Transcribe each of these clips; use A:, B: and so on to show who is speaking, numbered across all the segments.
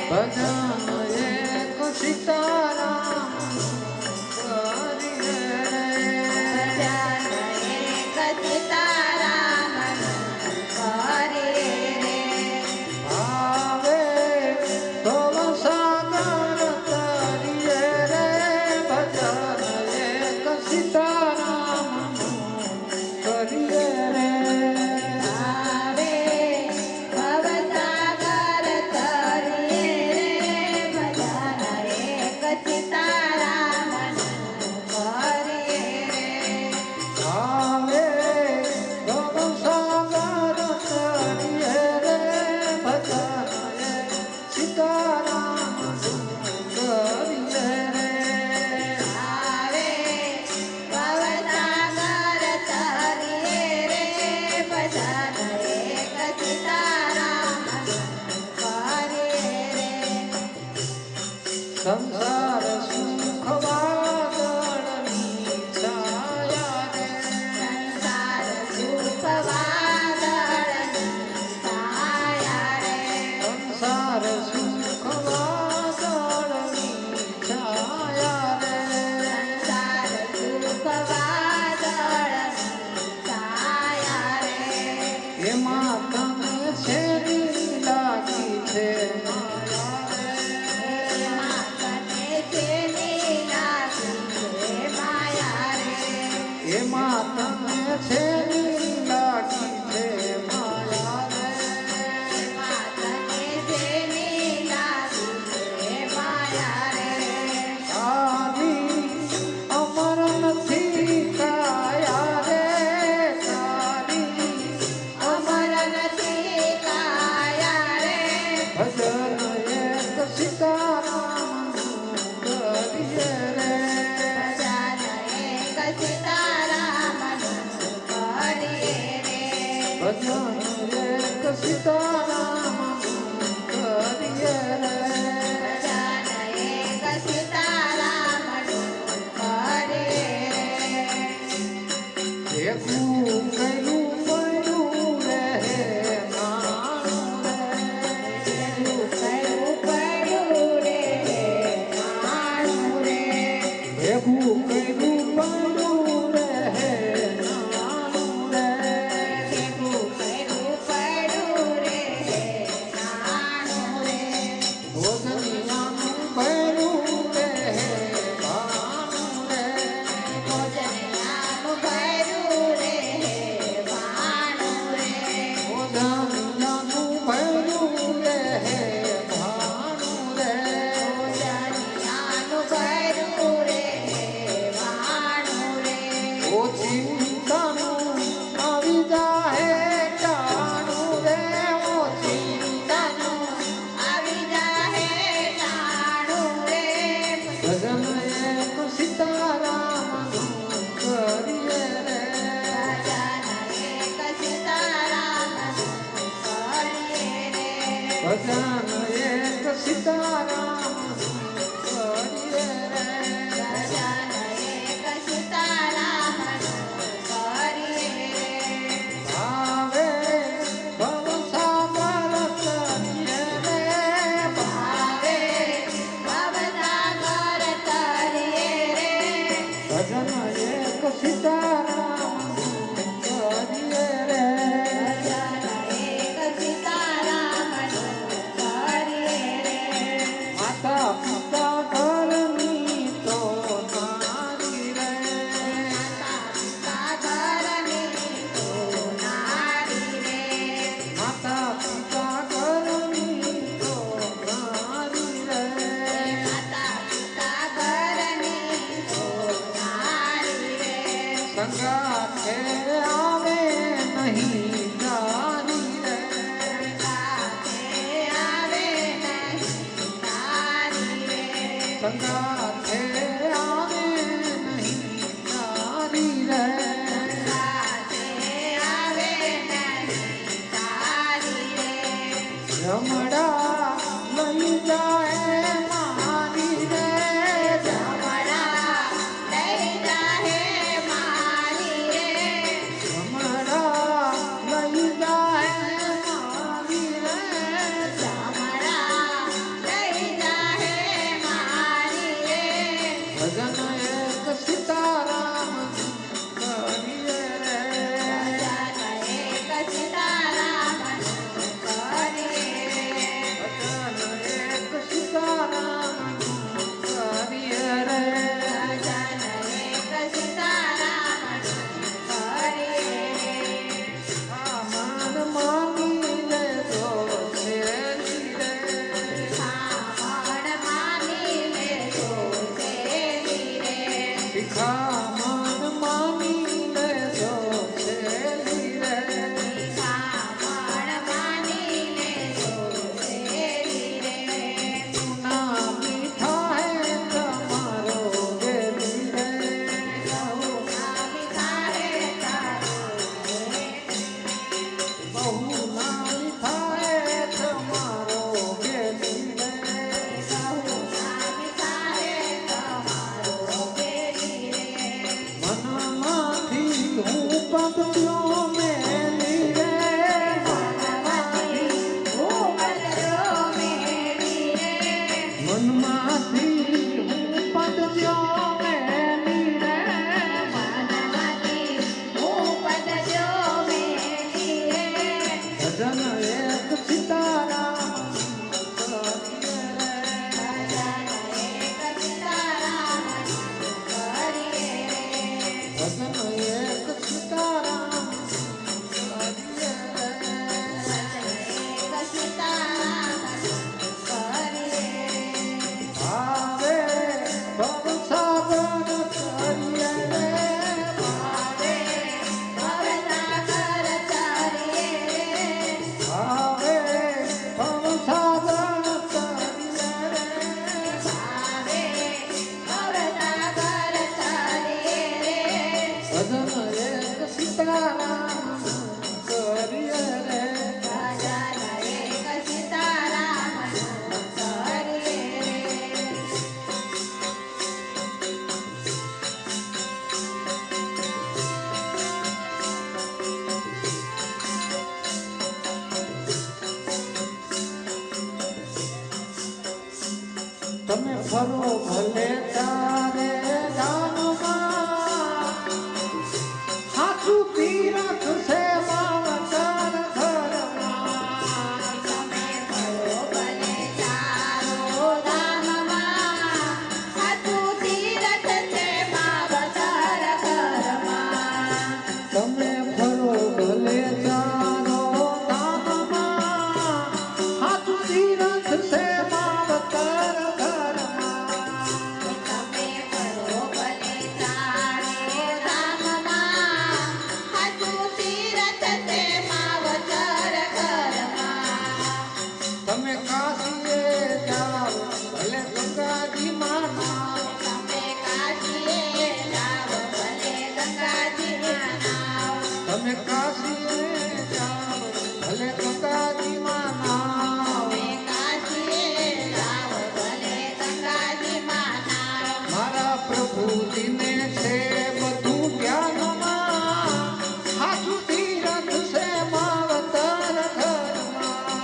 A: ભજન એક સીતારામ કરીએ રે
B: ભજન એક સીતારામ કરીએ રે
A: આવે તો સાગર તરીએ રે ભજન એક સીતારામ કરીએ રે
B: આવે ભવસાગર તરીએ રે ભજન એક સીતારામ કરીએ રે
A: આવે તો સાગર તરીએ રે ભજન એક સીતારામ કરીએ રે
B: આવે ભવસાગર તરીએ રે ભજન એક સીતારામ કરીએ રે
A: સંસાર સુખ વાદળની છાયા રે
B: સંસાર સુખ વાદળની છાયા રે
A: સંસાર સુખ વાદળની છાયા રે
B: સંસાર સુખ વાદળની છાયા રે
A: એમાં તને શેરી લાગી છે માયા રે
B: એમાં તને શેની લાગી છે માયા રે
A: એમાં તને શેરી લાગી છે માયા રે
B: એમાં તને શેની લાગી છે માયા રે
A: તારી અમર નથી કાયા રે તારી
B: અમર નથી કાયા રે
A: ભજન એક સીતારામ કરીએ રે
B: ભજન એક સીતારામનું કરીએ રે
A: ભજન એક સીતારામ કરીએ રે
B: ભજન એક સીતારામનું કરીએ રે
A: ભેગું કર્યું પડ્યું રે નાનું રે
B: કયું પડ્યું રે માણું રે
A: ભેગું કર્યું પડ્યું રે નાનું રે
B: ભેગું કયું પડ્યું રે નાણું રે
A: ભોજનિયાનું ભર્યું રે ભાનું રે
B: ભોજનયાનું ભર્યું રે ભાણું રે
A: ભોજનિયાનું ભર્યું રે ભાનું રે
B: ભોજનયાનું ભર્યું રે ભાણું રે
A: ઓ ચિંતાનું આવી જાહે ટાણું રે ઓ ચિંતાનું
B: આવી જાહે ટાણું રે
A: ભજન એક સીતારામનું કરીએ રે
B: ભજન એક સીતારામનું કરીએ રે
A: ભજન એક સીતારામનું કરીએ રે
B: ભજન એક સીતારામનું કરીએ રે
A: આવે ભવસાગર તરીએ રે
B: આવે ભવસાગર તરીએ રે
A: ભજન એક સીતારામનું કરીએ રે
B: ભજન એક સીતારામનું કરીએ રે
A: માતા પિતા ઘરની તો નારી રે
B: માતા ઘરની તો નારી રે
A: માતા પિતા ઘરની તો નારી રે
B: માતા પિતા ઘરની તો નારી રે
A: સંગાથે આવે નહીં નારી રે
B: સાથે આવે નહીં નારી રે
A: સંગાથે આવે નહીં નારી રે
B: સાથે આવે નહીં નારી રે
A: રમડા લઈ જાય મારી રે
B: જમણા લઈ જાહે મારી રે
A: રમડા લઈ જાય મારી રે
B: જમણા લઈ
A: તમે ફરો ભલે તારે ધામમાં સાચું તીરથ છે માવતર ઘરમાં
B: તમે ફરો ભલે ચારો ધામમાં સાચું તીરથ છે માવતર ઘરમાં
A: તમે ફરો ભલે ચારો ધામમાં સાચું તીરથ છે માવતર ઘરમાં
B: તમે ફરો ભલે ચારો ધામમાં સાચું તીરથ છે માવતર ઘરમાં
A: તમે કાશીએ જાઓ ભલે ગંગાજીમાં નાવ
B: તમે કાશીએ જાવ ભલે ગંગાજીમાં નાવ
A: તમે કાશીએ જાઓ ભલે ગંગાજીમાં નાવ
B: તમે કાશીએ જાવ ભલે ગંગાજીમાં નાવ
A: મારા પ્રભુજીને છે બધું જ્ઞાનમાં સાચું તીરથ છે માવતર ઘરમાં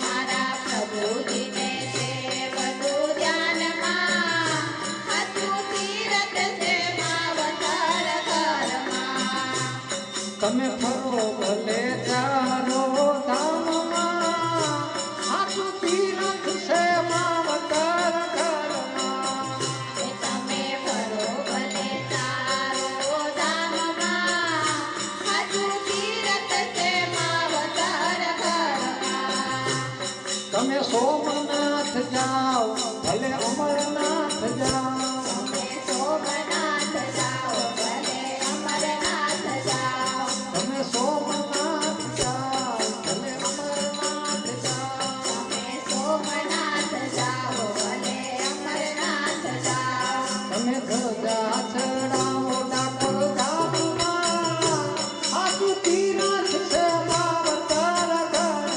B: મારા પ્રભુજીને છે બધું ધ્યાનમાં સાચું તીરથ છે માવતર ઘરમાં
A: તમે ફરો ભલે ચારો ધામમાં સાચું તીરથ છે માવતર ઘરમાં
B: તમે ફરો ભલે ચારો ધામમાં સાચું તીરથ છે માવતર ઘરમાં
A: તમે સોમનાથ જાઓ ભલે અમરનાથ જાઓ
B: તમે સોમનાથ જાઓ ભલે અમરનાથ જાઓ
A: તમે સોમનાથ જાઓ ભલે અમરનાથ જાઓ
B: તમે સોમનાથ જાઓ ભલે અમરનાથ જાઓ
A: તમે ધજા ચડાવો ડાકોર ધામમાં સાચું તીરથ છે માવતર ઘરમાં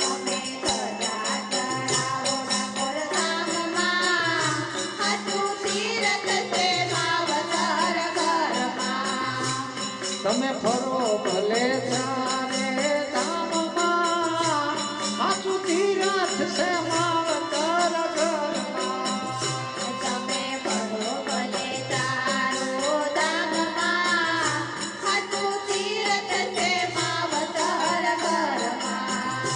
B: તમે ધજા ચડાવો ડાકોર ધામમાં સાચું તીરથ છે માવતર ઘરમાં
A: તમે ફરો ભલે ચારે ધામમાં સાચું તીરથ છે માવતર ઘરમાં
B: તમે ફરો ભલે ચારો ધામમાં સાચું તીરથ છે માવતર ઘરમાં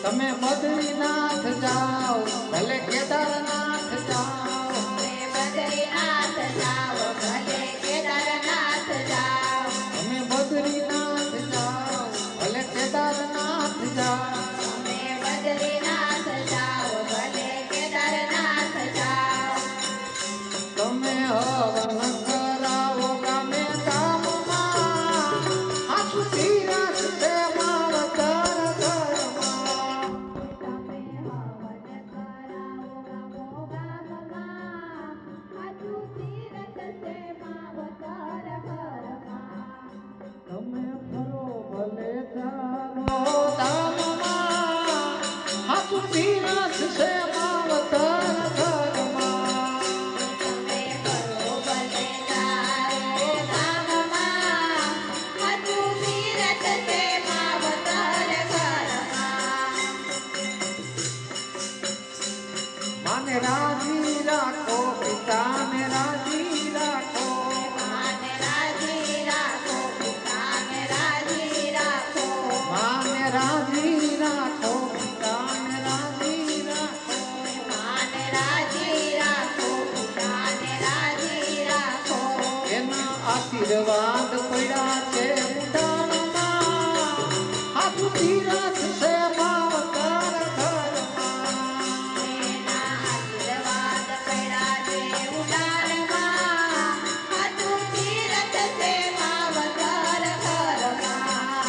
A: તમે બદ્રીનાથ જાઓ ભલે કેદારનાથ જાઓ
B: તમે બદ્રીનાથ જાઓ ભલે કેદારનાથ જાઓ
A: તમે બદ્રીનાથ જાઓ ભલે કેદારનાથ જાઓ
B: તમે બદ્રીનાથ જાઓ ભલે કેદારનાથ જાઓ
A: તમે હવન કરાવો ગામે ગામમાં સાચું તીરથ છે માવતર ઘરમાં
B: તમે હવન કરાવો ગામો ગામમાં સાચું તીરથ છે માવતર ઘરમાં
A: તમે ફરો ભલે ચારો ધામમાં સાચું તીરથ છે માવતર ઘરમાં
B: તમે ફરો ભલે ચારો ધામમાં સાચું તીરથ છે માવતર ઘરમાં
A: માને રાજી રાખો પિતાને રાજી રાખો
B: માને રાજી રાખો પિતાને રાજી રાખો
A: માને રાજી રાખો પિતાને રાજી રાખો
B: માને રાજી રાખો પિતાને રાજી રાખો
A: એના આશીર્વાદ પડ્યા છે ઉડાનમાં સાચું તીરથ છે માવતર ઘરમાં
B: એના આશીર્વાદ પડ્યા છે ઉડાનમાં સાચું તીરથ છે માવતર ઘરમાં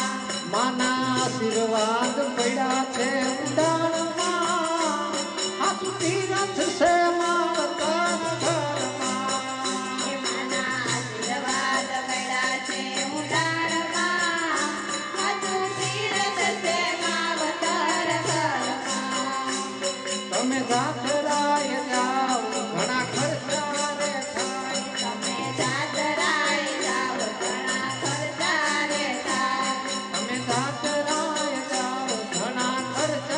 A: માના આશીર્વાદ પડ્યા છે ઉડાનમાં સાચું તીરથ છે માવતર ઘરમાં
B: એમાંના આશીર્વાદ પડ્યા છે ઉડાનમાં સાચું તીરથ છે માવતર ઘરમાં
A: તમે જાત્રાએ જાઓ ઘણા ખર્ચા રે થાય
B: તમે જાતરાએ જાઓ ઘણા ખર્ચા રે થાય
A: તમે જાત્રાએ જાઓ ઘણા ખર્ચા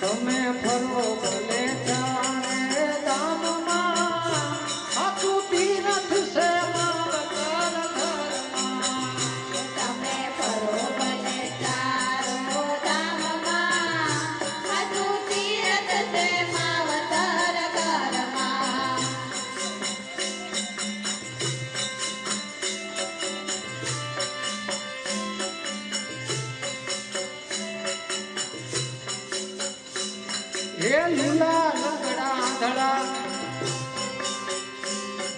A: તમે ફરો ભલે જાણે ધામમાં, સાચું તીરથ છે માવતર ઘરમાં.
B: તમે ફરો ભલે ચારો ધામમાં, સાચું તીરથ છે માવતર ઘરમાં.
A: હે લીલા લંગડા ધડા,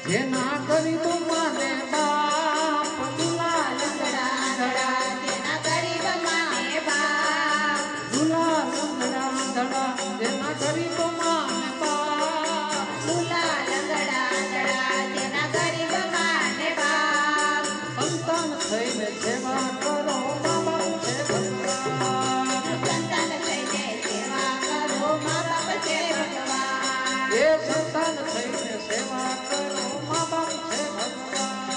A: જેના ગરીબ માને બાપ. લીલા લંગડા ધડા,
B: જેના ગરીબ માને બાપ.
A: લીલા લંગડા ધડા, જેના ગરીબ માને બાપ.
B: લૂલા લંગડા ધડા, જેના ગરીબ માને બાપ.
A: સંતાન થઈને સેવા કરો મા બાપ છે ભગવાન.
B: સંતાન થઈને સેવા કરો, મા બાપ છે ભગવાન.
A: એ સંતાન થઈને સેવા કરો મા બાપ છે ભગવાન.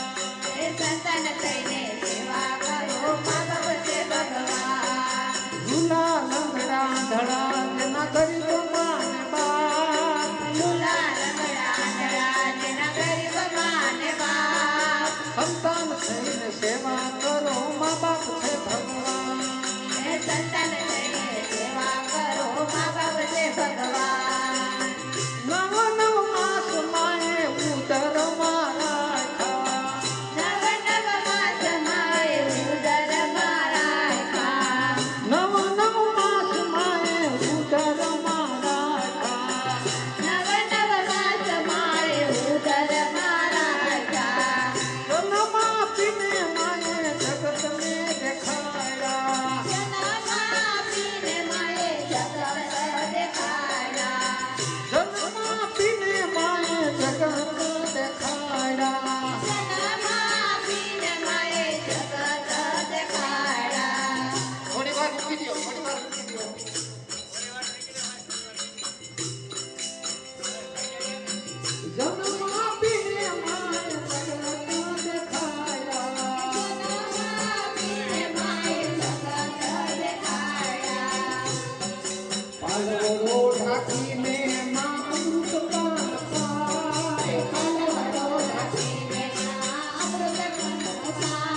B: એ સંતાન થઈને સેવા કરો, મા બાપ છે ભગવાન.
A: લીલા લંગડા ધડા, જેના ગરીબ માને બાપ.
B: લૂલા લંગડા ધડા, જેના ગરીબ માને બાપ.
A: સંતાન થઈને સેવા કરો મા બાપ છે ભગવાન.
B: એ સંતાન થઈને સેવા કરો, મા બાપ છે ભગવાન.
A: નવ નવ માસ માએ ઉદરમાં રાખ્યા.
B: નવ નવ માસ માએ ઉદરમાં રાખ્યા.
A: નવ નવ માસ માએ ઉદરમાં રાખ્યા.
B: નવ નવ માસ માએ ઉદરમાં રાખ્યા.
A: જન્મ આપીને માએ જગતને દેખાડ્યા.
B: જન્મ આપીને માએ જગત દેખાડ્યા.
A: જન્મ આપીને માએ જગત દેખાડ્યા.
B: જન્મ આપીને માએ જગત દેખાડ્યા.
A: થોડી વાર મૂકી દો, થોડી વાર મૂકી દો. જન્મ આપીને માએ જગત દેખાડ્યા.
B: જન્મ આપીને માએ જગત દેખાડ્યા.
A: પાલવો ઢાંકીને માં અમૃત પાન પાય.
B: પાલવડો ઢાંકીને અમૃત પાન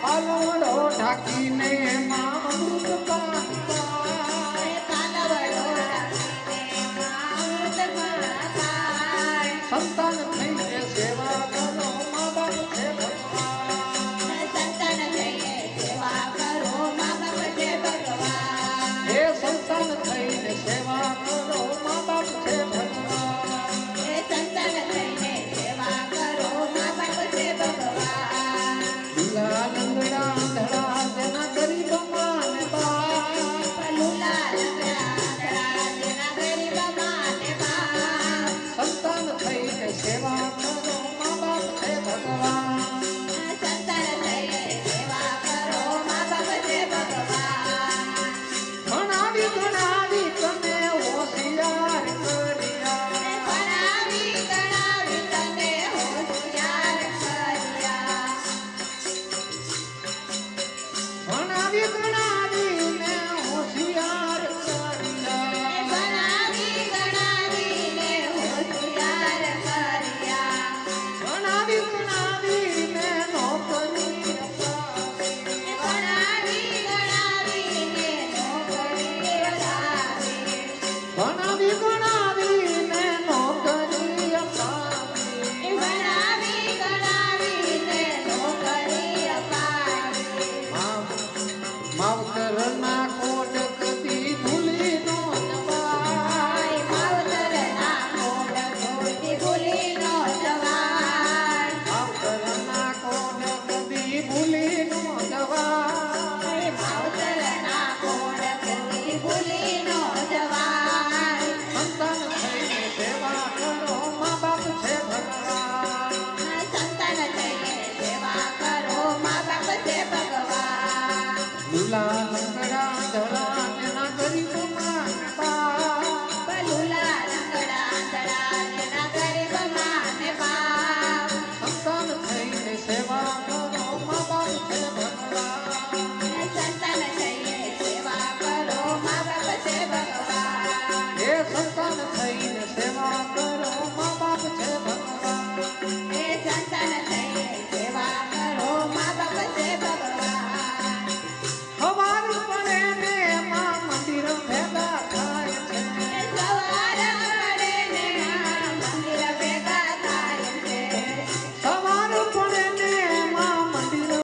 A: પાલવડો ઢાંકીને માં અમૃત પાન પાય.
B: પાલવડો ઢાંકીને અમૃત પાન.
A: સંતાન થઈને સેવા કરો મા બાપ છે ભગવાન.
B: સંતાન થઈને સેવા કરો, મા બાપ છે ભગવાન.
A: હે સંતાન થઈને સેવા કરો મા બાપ છે ભગવાન.
B: એ સંતાન થઈને સેવા કરો, મા બાપ છે ભગવાન.
A: લીલા લંગડા ધડા, જેના ગરીબ માને બાપ.
B: લૂલા લંગડા ધડા, જેના ગરીબ માને બાપ.
A: સંતાન થઈને સેવા કરો મા બાપ છે ભગવાન.
B: સંતાન થઈને સેવા કરો, મા બાપ છે ભગવાન.
A: ભણાવી ગણાવી તને હોશિયાર કર્યા.
B: ભણાવી ગણાવી તને હોશિયાર કર્યા.
A: ભણાવી ગણાવીને હોશિયાર કર્યા.
B: ભણાવી ગણાવીને હોશિયાર કર્યા.
A: ભણાવી ગણાવીને નોકરી અપાવી.
B: ભણાવી ગણાવીને નોકરી અપાવી.
A: ભણાવી ગણાવીને નોકરી અપાવી.
B: ભણાવી ગણાવીને નોકરી અપાવી.
A: માવતરના કોટ કદી ભૂલી નો જવાય.
B: માવતરના કોડ કોટી ભૂલી નો જવાય.
A: માવતરના કોટ કદી ભૂલી નો જવાય.
B: માવતરના કોડ કોટી ભૂલી નો જવાય.
A: સંતાન થઈને સેવા કરો મા બાપ છે ભગવાન.
B: સંતાન થઈને સેવા કરો, મા બાપ છે ભગવાન.
A: લીલા લંગડા ધડા,